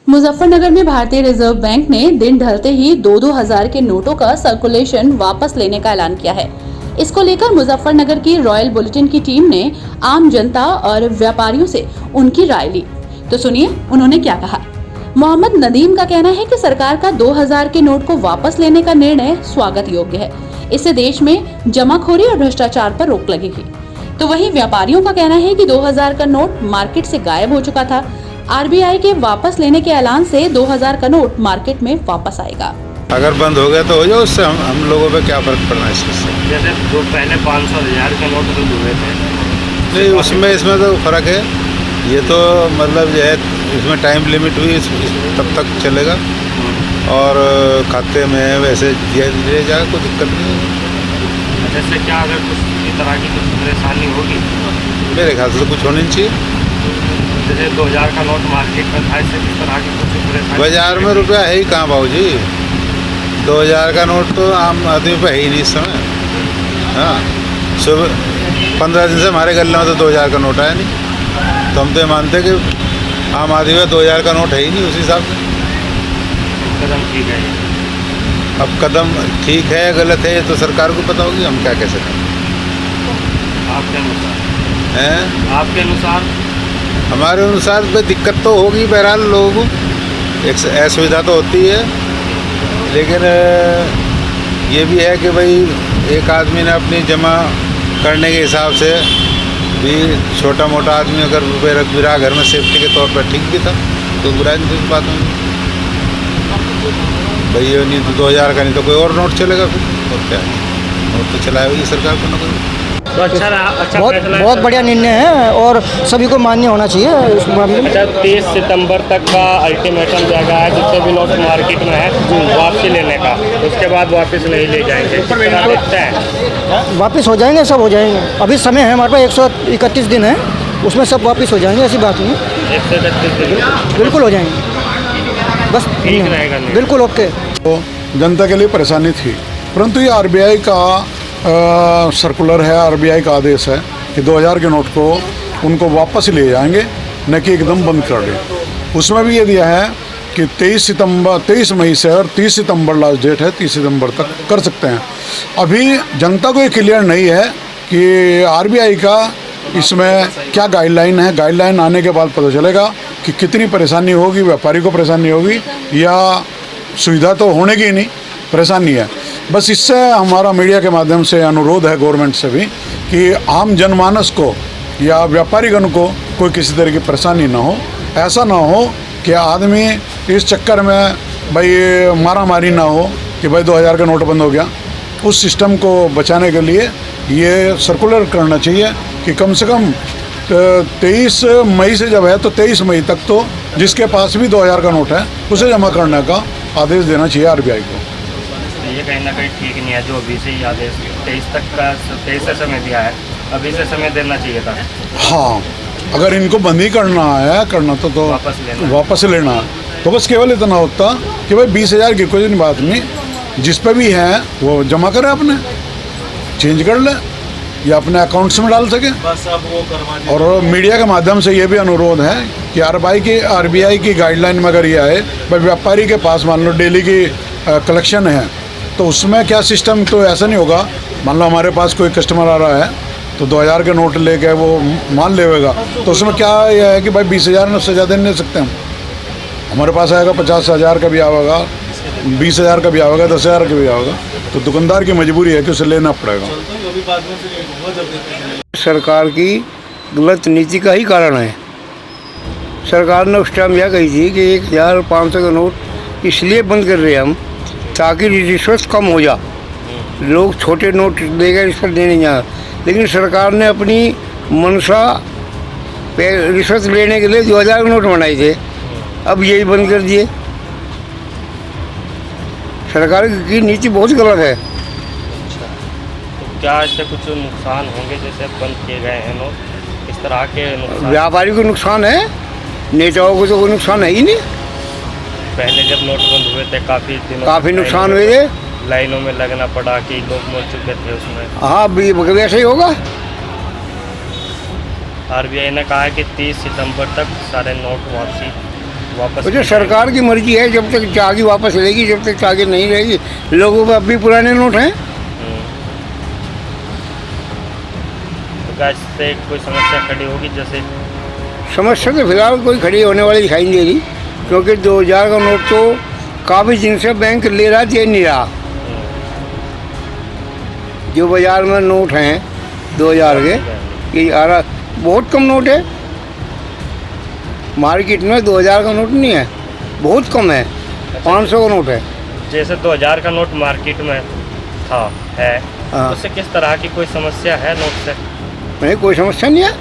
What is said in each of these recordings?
मुजफ्फरनगर में भारतीय reserve bank ने दिन ढलते ही 2-2 हजार के नोटों का सर्कुलेशन वापस लेने का ऐलान किया है। इसको लेकर मुजफ्फरनगर की रॉयल बुलेटिन की टीम ने आम जनता और व्यापारियों से उनकी राय ली। तो सुनिए उन्होंने क्या कहा। मोहम्मद नदीम का कहना है कि सरकार का 2000 के नोट को वापस लेने का निर्णय स्वागत योग्य है। इससे देश में जमाखोरी और भ्रष्टाचार पर रोक लगेगी। तो वहीं व्यापारियों का कहना है कि 2000 का नोट मार्केट से गायब हो चुका था। आरबीआई के वापस लेने के ऐलान से 2000 का नोट मार्केट में वापस आएगा। अगर बंद हो गया तो हो जाए, उससे हम लोगों पे क्या फर्क पड़ना है इससे। जैसे जो पहले 500,000 के नोट बंद हुए थे, नहीं उसमें इसमें तो फर्क है। ये तो मतलब जो है इसमें टाइम लिमिट हुई, तब तक चलेगा और खाते में वैसे ले जाएगा, कोई दिक्कत नहीं है। जैसे क्या अगर कुछ इस तरह की कुछ परेशानी होगी? मेरे ख्याल से तो कुछ होनी चाहिए। जैसे 2000 का नोट मार्केट में था, इससे किस तरह की कुछ परेशानी? बाजार में रुपया है ही कहाँ बाबूजी। 2000 का नोट तो आम आदमी पे है ही नहीं इस समय। हाँ, सुबह 15 दिन से हमारे गले में तो 2000 का नोट आया नहीं। तो हम तो ये मानते हैं कि आम आदमी में 2000 का नोट है ही नहीं उस हिसाब से। कदम ठीक है ये। अब कदम ठीक है या गलत है ये तो सरकार को पता होगी, हम क्या कह सकते आपके अनुसार? हैं। आपके अनुसार? हमारे अनुसार भाई दिक्कत तो होगी बहरहाल लोगों को, एक असुविधा तो होती है, लेकिन ये भी है कि भाई एक आदमी ने अपनी जमा करने के हिसाब से भी छोटा मोटा आदमी अगर रुपये रख भी रहा घर में सेफ्टी के तौर पर ठीक भी था, तो बुराई नहीं थी इस बात में। भाई ये नहीं तो 2000 का नहीं तो कोई और नोट चलेगा फिर, और क्या नोट तो चलाएगी सरकार को ना कोई। तो अच्छा बहुत बढ़िया निर्णय है और सभी को मान्य होना चाहिए इस मामले में। अच्छा, 30 सितंबर तक का अल्टीमेटम दिया गया है जितने भी नोट मार्केट में है वापसी लेने का, उसके बाद वापस नहीं ले जाएंगे। देखते हैं वापस हो जाएंगे, सब हो जाएंगे। अभी समय है हमारे पास 131 दिन है, उसमें सब वापस हो जाएंगे, ऐसी बात नहीं। 131 दिन बिल्कुल हो जाएंगे, बस ठीक रहेगा। बिल्कुल ओके। तो जनता के लिए परेशानी थी, परंतु ये आरबीआई का सर्कुलर है, आरबीआई का आदेश है कि 2000 के नोट को उनको वापस ले जाएंगे, न कि एकदम बंद कर दें। उसमें भी ये दिया है कि 23 मई से और 30 सितंबर लास्ट डेट है, 30 सितंबर तक कर सकते हैं। अभी जनता को ये क्लियर नहीं है कि आरबीआई का इसमें क्या गाइडलाइन है। गाइडलाइन आने के बाद पता चलेगा कि कितनी परेशानी होगी, व्यापारी को परेशानी होगी या सुविधा तो होने की नहीं, परेशानी है। बस इससे हमारा मीडिया के माध्यम से अनुरोध है गवर्नमेंट से भी कि आम जनमानस को या व्यापारीगण को कोई किसी तरह की परेशानी ना हो। ऐसा ना हो कि आदमी इस चक्कर में भाई मारा मारी ना हो कि भाई 2000 का नोट बंद हो गया। उस सिस्टम को बचाने के लिए ये सर्कुलर करना चाहिए कि कम से कम 23 मई से जब है तो 23 मई तक तो जिसके पास भी 2000 का नोट है उसे जमा करने का आदेश देना चाहिए आरबीआई को। ये कहीं ना कहीं ठीक नहीं है जो अभी से ही आदेश 23 तक का 23 से समय दिया है, अभी से समय देना चाहिए था। हाँ, अगर इनको बंद ही करना है तो वापस लेना है तो बस केवल इतना होता कि भाई 20,000 की कोई बात नहीं, जिस पे भी है वो जमा करे, अपने चेंज कर ले या अपने अकाउंट्स में डाल सके। बस अब वो करवा। और मीडिया के माध्यम से ये भी अनुरोध है कि आरबीआई की गाइडलाइन में अगर ये आए भाई व्यापारी के पास मान लो डेली की कलेक्शन है तो उसमें क्या सिस्टम, तो ऐसा नहीं होगा मान लो हमारे पास कोई कस्टमर आ रहा है तो 2000 के नोट लेके वो माल लेगा तो उसमें क्या यह है कि भाई 20,000 में उससे ज़्यादा नहीं सकते हम। हमारे पास आएगा 50,000 का भी आएगा, 20,000 का भी आएगा, 10,000 का भी आएगा, तो दुकानदार की मजबूरी है कि उसे लेना पड़ेगा। सरकार की गलत नीति का ही कारण है। सरकार ने उस टाइम यह कही थी कि 1,500 का नोट इसलिए बंद कर रहे हैं हम ताकि रिश्वत कम हो जा, लोग छोटे नोट देकर रिश्वत देने जाए। लेकिन सरकार ने अपनी मनसा पे रिश्वत लेने के लिए 2000 नोट बनाए थे, अब यही बंद कर दिए। सरकार की नीति बहुत गलत है। तो क्या इससे कुछ नुकसान होंगे जैसे बंद किए गए हैं नोट, इस तरह के नुकसान? व्यापारी को नुकसान है, नेताओं को तो कोई नुकसान है ही नहीं। पहले जब नोट बंद हुए थे काफ़ी नुकसान हुए थे, लाइनों में लगना पड़ा कि लोग मर चुके थे उसमें। हाँ वैसे ही होगा। आरबीआई ने कहा है कि 30 सितंबर तक सारे नोट वापसी वापस तो जो सरकार की मर्जी है, जब तक चागी वापस लेगी, जब तक चागी नहीं रहेगी। लोगों पे अब भी पुराने नोट हैं। तो क्या इससे कोई समस्या खड़ी होगी? जैसे समस्या तो फिलहाल कोई खड़ी होने वाली दिखाई नहीं दे रही, क्योंकि 2000 का नोट तो काफ़ी दिन से बैंक ले रहा, दे नहीं रहा। जो बाजार में नोट हैं 2000 के, ये आ रहा, बहुत कम नोट है मार्केट में। 2000 का नोट नहीं है, बहुत कम है। 500 का नोट है। जैसे 2000 का नोट मार्केट में था है, हाँ। उससे किस तरह की कोई समस्या है नोट से? नहीं, कोई समस्या नहीं है।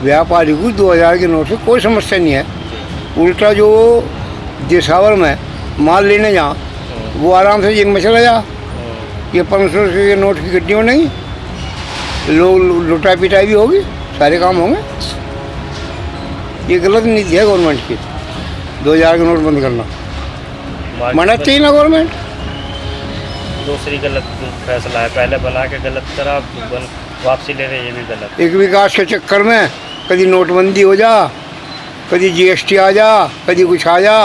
व्यापारी को 2000 के नोट से कोई समस्या नहीं है। उल्टा जो दिसावर में माल लेने जा, वो आराम से जेब में चला जा। ये 500 के नोट की गड्डियों नहीं, लोग लुटाई पिटाई भी होगी, सारे काम होंगे। ये गलत नीति है गवर्नमेंट की, 2000 के नोट बंद करना। मार्केट मना में चाहिए ना गवर्नमेंट। दूसरी गलत फैसला है, पहले बना के गलत करा, वापसी ले रहे, ये भी गलत। एक विकास के चक्कर में कभी नोटबंदी हो जा, कभी GST आ जा, कभी कुछ आ जा।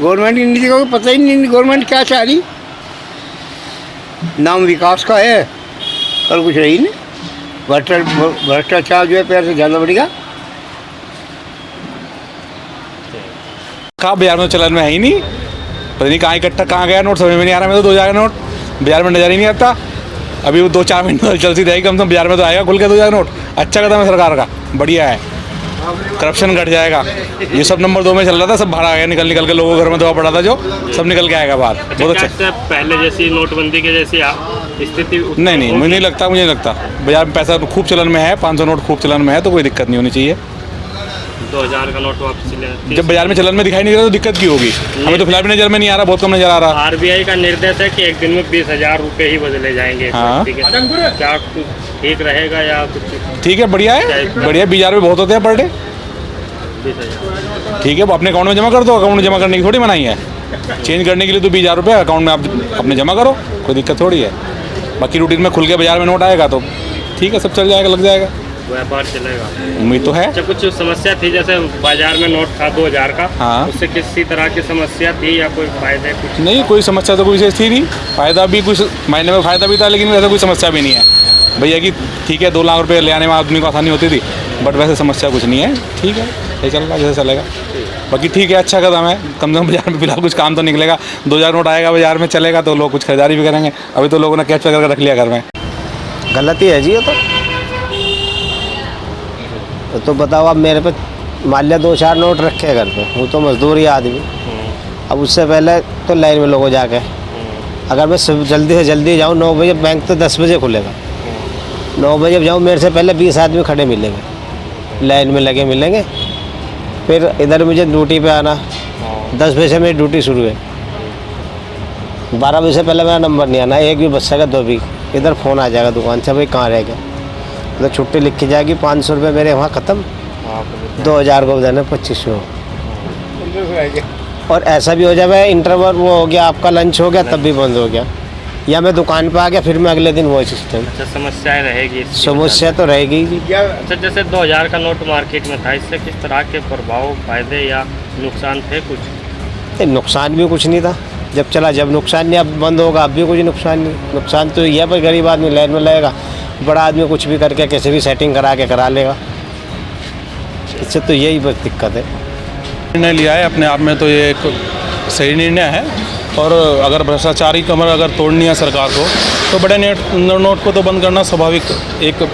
गवर्नमेंट की नीति का पता ही नहीं गवर्नमेंट क्या चाह रही। नाम विकास का है, कल कुछ रही नहीं। भ्रष्टाचार जो है पैर से ज़्यादा बढ़ गया। कहाँ बाजार में तो चलन में है ही नहीं, पता नहीं कहाँ इकट्ठा कहाँ गया नोट, समझ में नहीं आ रहा। मैं तो 2000 का नोट बाजार में नजर ही नहीं आता। अभी वो 2-4 महीने चलती रहेगी, कम से कम बाजार में तो आएगा खुल के 2000 नोट। अच्छा कदम है सरकार का, बढ़िया है, करप्शन घट जाएगा। ये सब नंबर 2 में चल रहा था, सब बाहर आ गया, निकल के लोगों को घर में दवा पड़ा था, जो सब निकल के आएगा बाहर। बहुत अच्छा। पहले जैसी नोटबंदी के जैसी स्थिति नहीं, मुझे नहीं लगता बाजार में पैसा खूब चलन में है, 500 नोट खूब चलन में है, तो कोई दिक्कत नहीं होनी चाहिए। 2000 का नोट वापसी ले। जब बाजार में चलन में दिखाई नहीं दे रहा तो दिक्कत क्यों होगी? हमें तो फिलहाल भी नजर में नहीं आ रहा, बहुत कम नजर आ रहा। RBI का निर्देश है कि एक दिन में 20,000 रुपये ही बदले जाएंगे। हाँ। ठीक है, क्या ठीक रहेगा या कुछ? ठीक है, बढ़िया है, बढ़िया। 20,000 रुपये बहुत होते हैं पर डे। 20,000 ठीक है, वो अपने अकाउंट में जमा कर दो, अकाउंट में जमा करने की थोड़ी मनाही है। चेंज करने के लिए तो 20,000 रुपये अकाउंट में आप अपने जमा करो, कोई दिक्कत थोड़ी है। बाकी रूटीन में खुल के बाजार में नोट आएगा तो ठीक है, सब चल जाएगा, लग जाएगा, व्यापार चलेगा। उम्मीद तो है। अच्छा, कुछ समस्या थी जैसे बाजार में नोट था 2000 का, हाँ। उससे किसी तरह की समस्या थी या कोई फायदे? कुछ नहीं, कोई समस्या तो कोई विशेष थी नहीं। फ़ायदा भी कुछ महीने में फ़ायदा भी था, लेकिन वैसे कोई समस्या भी नहीं है भैया कि ठीक है 2 लाख रुपये ले आने में आदमी को आसानी होती थी, बट वैसे समस्या कुछ नहीं है। ठीक है, ये चल रहा जैसे चलेगा। बाकी ठीक है, अच्छा कदम है, कम से कम बाजार में फिलहाल कुछ काम तो निकलेगा। 2000 नोट आएगा बाजार में, चलेगा तो लोग कुछ खरीदारी भी करेंगे। अभी तो लोगों ने कैश करके रख लिया घर में। गलती है जी ये तो बताओ। अब मेरे पे मान लिया 2-4 नोट रखे घर पे, वो तो मजदूर ही आदमी। अब उससे पहले तो लाइन में लोगों जाके, अगर मैं जल्दी से जल्दी जाऊँ 9 बजे, बैंक तो 10 बजे खुलेगा, 9 बजे जाऊँ, मेरे से पहले 20 आदमी खड़े मिलेंगे, लाइन में लगे मिलेंगे। फिर इधर मुझे ड्यूटी पे आना, 10 बजे से मेरी ड्यूटी शुरू है, 12 बजे से पहले मेरा नंबर नहीं आना। एक भी बच्चा का 2 भी इधर फ़ोन आ जाएगा दुकान से, भाई कहाँ रह गया, तो छुट्टी लिखी जाएगी। 500 रुपये मेरे वहाँ ख़त्म, 2000 को देना 2500। और ऐसा भी हो जाए इंटरवल वो हो गया, आपका लंच हो गया तब भी बंद हो गया, या मैं दुकान पे आ गया फिर मैं अगले दिन वही सिस्टम। अच्छा, समस्याएं रहेगी? समस्या तो रहेगी जी। अच्छा, जैसे 2000 का नोट मार्केट में था, इससे किस तरह के प्रभाव, फायदे या नुकसान थे कुछ? नुकसान भी कुछ नहीं था जब चला, जब नुकसान नहीं, अब बंद होगा अब भी कुछ नुकसान नहीं। नुकसान तो यह पर गरीब आदमी लाइन में लगेगा, बड़ा आदमी कुछ भी करके कैसे भी सेटिंग करा लेगा। इससे तो यही बस दिक्कत है। निर्णय लिया है अपने आप में तो ये एक सही निर्णय है, और अगर भ्रष्टाचारी कमर अगर तोड़नी है सरकार को, तो बड़े नोट को तो बंद करना स्वाभाविक एक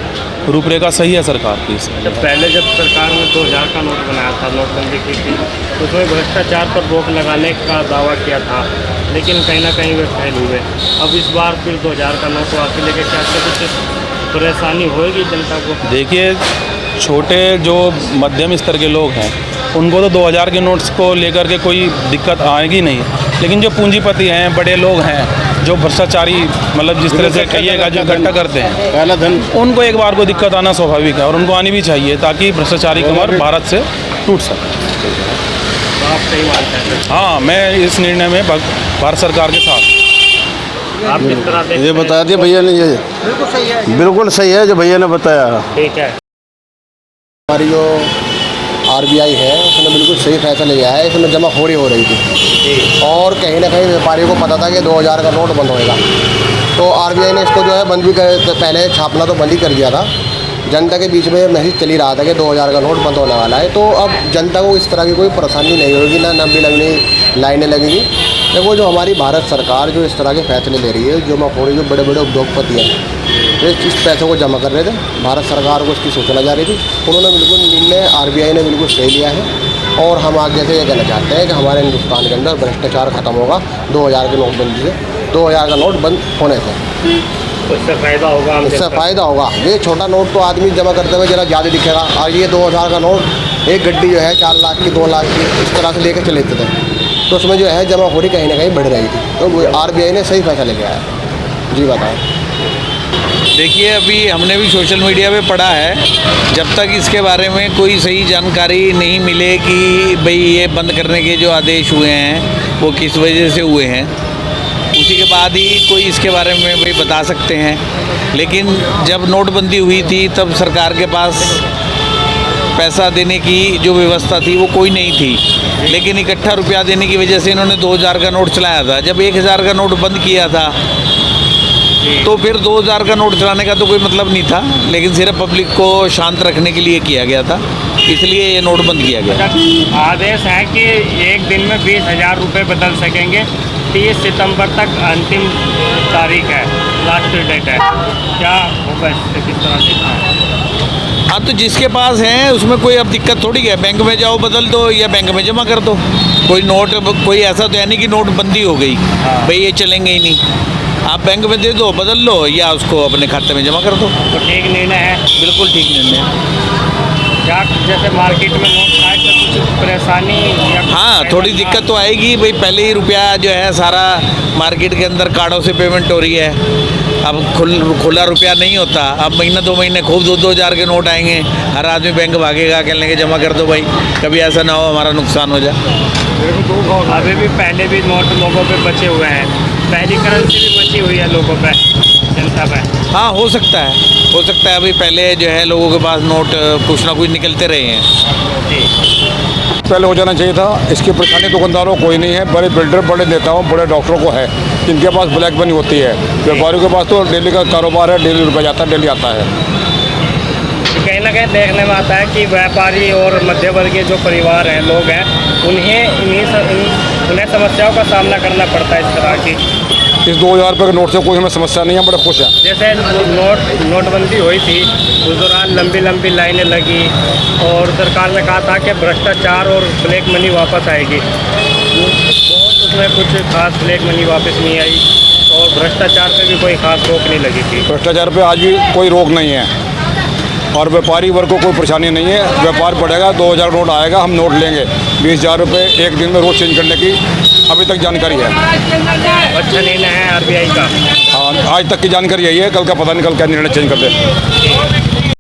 रूपरेखा सही है सरकार की। जब पहले जब सरकार ने 2000 का नोट बनाया था, नोटबंदी की थी, तो उसमें भ्रष्टाचार पर रोक लगाने का दावा किया था, लेकिन कहीं ना कहीं वे फेल हुए। अब इस बार फिर 2000 का नोट वापसी लेके क्या कुछ परेशानी होगी जनता को? देखिए, छोटे जो मध्यम स्तर के लोग हैं उनको तो 2000 के नोट्स को लेकर के कोई दिक्कत आएगी नहीं, लेकिन जो पूंजीपति हैं, बड़े लोग हैं, जो भ्रष्टाचारी मतलब जिस तरह से कहिएगा जो इकट्ठा करते हैं पहला धन, उनको एक बार को दिक्कत आना स्वाभाविक है, और उनको आनी भी चाहिए ताकि भ्रष्टाचारी कमर भारत से टूट सके। आप सही मानते हैं? हाँ, मैं इस निर्णय में भारत सरकार के साथ। आप किस तरह देखते ये हैं? बता दिया भैया ने, ये बिल्कुल सही है जो भैया ने बताया। ठीक है। हमारी जो आरबीआई है उसने बिल्कुल सही फैसला लिया है। इसमें जमाखोरी हो रही थी और कहीं ना कहीं व्यापारियों को पता था कि 2000 का नोट बंद होएगा, तो आरबीआई ने इसको जो है बंद भी कर, तो पहले छापना तो बंद ही कर दिया था। जनता के बीच में मैसेज चल ही रहा था कि 2000 का नोट बंद होने वाला है, तो अब जनता को इस तरह की कोई परेशानी नहीं होगी, ना लंबी लंबी लाइनें लगेगी। देखो जो हमारी भारत सरकार जो इस तरह के फैसले ले रही है, जमाखोरी जो बड़े बड़े उद्योगपति हैं वे इस पैसों को जमा कर रहे थे, भारत सरकार को इसकी सूचना जा रही थी, उन्होंने बिल्कुल निर्णय आरबीआई ने बिल्कुल सही लिया है। और हम आगे से ये कहना चाहते हैं कि हमारे हिंदुस्तान के अंदर भ्रष्टाचार खत्म होगा 2000 के नोटबंदी से, 2000 का नोट बंद होने से। उससे फ़ायदा होगा, इससे फ़ायदा होगा। ये छोटा नोट तो आदमी जमा करते हुए जरा ज़्यादा दिखेगा, और ये 2000 का नोट एक गड्डी जो है 4 लाख की 2 लाख की इस तरह से लेकर चले थे, तो उसमें जो है जमाखोरी कहीं ना कहीं बढ़ रही थी, तो आरबीआई ने सही फैसला लेके आया। जी बताएं। देखिए, अभी हमने भी सोशल मीडिया पे पढ़ा है, जब तक इसके बारे में कोई सही जानकारी नहीं मिले कि भाई ये बंद करने के जो आदेश हुए हैं वो किस वजह से हुए हैं, उसी के बाद ही कोई इसके बारे में भाई बता सकते हैं। लेकिन जब नोटबंदी हुई थी तब सरकार के पास पैसा देने की जो व्यवस्था थी वो कोई नहीं थी, लेकिन इकट्ठा रुपया देने की वजह से इन्होंने 2000 का नोट चलाया था। जब 1000 का नोट बंद किया था तो फिर 2000 का नोट चलाने का तो कोई मतलब नहीं था, लेकिन सिर्फ पब्लिक को शांत रखने के लिए किया गया था, इसलिए ये नोट बंद किया गया। आदेश है कि एक दिन में 20,000 रुपये बदल सकेंगे, 30 सितंबर तक अंतिम तारीख है, लास्ट डेट है। क्या होगा इससे, किस तरह से? हाँ, तो जिसके पास है उसमें कोई अब दिक्कत थोड़ी है, बैंक में जाओ बदल दो या बैंक में जमा कर दो। कोई ऐसा तो है नहीं कि नोटबंदी हो गई, भाई ये चलेंगे ही नहीं। आप बैंक में दे दो, बदल लो, या उसको अपने खाते में जमा कर दो। तो ठीक निर्णय है, बिल्कुल ठीक निर्णय है। क्या जैसे मार्केट में नोट आए तो कुछ परेशानी या हाँ, थोड़ी दिक्कत तो आएगी भाई, पहले ही रुपया जो है सारा मार्केट के अंदर कार्डों से पेमेंट हो रही है, अब खुला रुपया नहीं होता। अब महीना 2 महीने खूब 2-2 के नोट आएंगे, हर आदमी बैंक भागेगा, कहने के जमा कर दो भाई, कभी ऐसा ना हो हमारा नुकसान हो जाए। अभी भी पहले भी नोट लोगों पे बचे हुए हैं, पहली करेंसी भी बची हुई है लोगों पे, जनता पे। हाँ, हो सकता है अभी पहले जो है लोगों के पास नोट कुछ ना कुछ निकलते रहे हैं। पहले हो जाना चाहिए था। इसकी परेशानी दुकानदारों को कोई नहीं है, बड़े बिल्डर, बड़े नेताओं, बड़े डॉक्टरों को है, जिनके पास ब्लैक मनी होती है। व्यापारियों के पास तो डेली का कारोबार है, डेली रुपया जाता है, डेली आता है। कहीं ना कहीं देखने में आता है कि व्यापारी और मध्यवर्गीय जो परिवार हैं, लोग हैं, उन्हें समस्याओं का सामना करना पड़ता है इस तरह की। इस 2000 रुपये के नोट से कोई हमें समस्या नहीं है, बड़े खुश हैं। जैसे नोटबंदी हुई थी उस दौरान लंबी लाइनें लगी और सरकार ने कहा था कि भ्रष्टाचार और ब्लैक मनी वापस आएगी, बहुत उसमें कुछ खास ब्लैक मनी वापस नहीं आई और भ्रष्टाचार पे भी कोई खास रोक नहीं लगी थी। भ्रष्टाचार पे आज भी कोई रोक नहीं है और व्यापारी वर्ग को कोई परेशानी नहीं है। व्यापार बढ़ेगा, 2000 नोट आएगा, हम नोट लेंगे। 20,000 रुपये एक दिन में रोज़ चेंज करने की अभी तक जानकारी है। अच्छा निर्णय है आरबीआई का। हाँ, आज तक की जानकारी यही है, कल का पता नहीं, कल क्या निर्णय चेंज कर दे।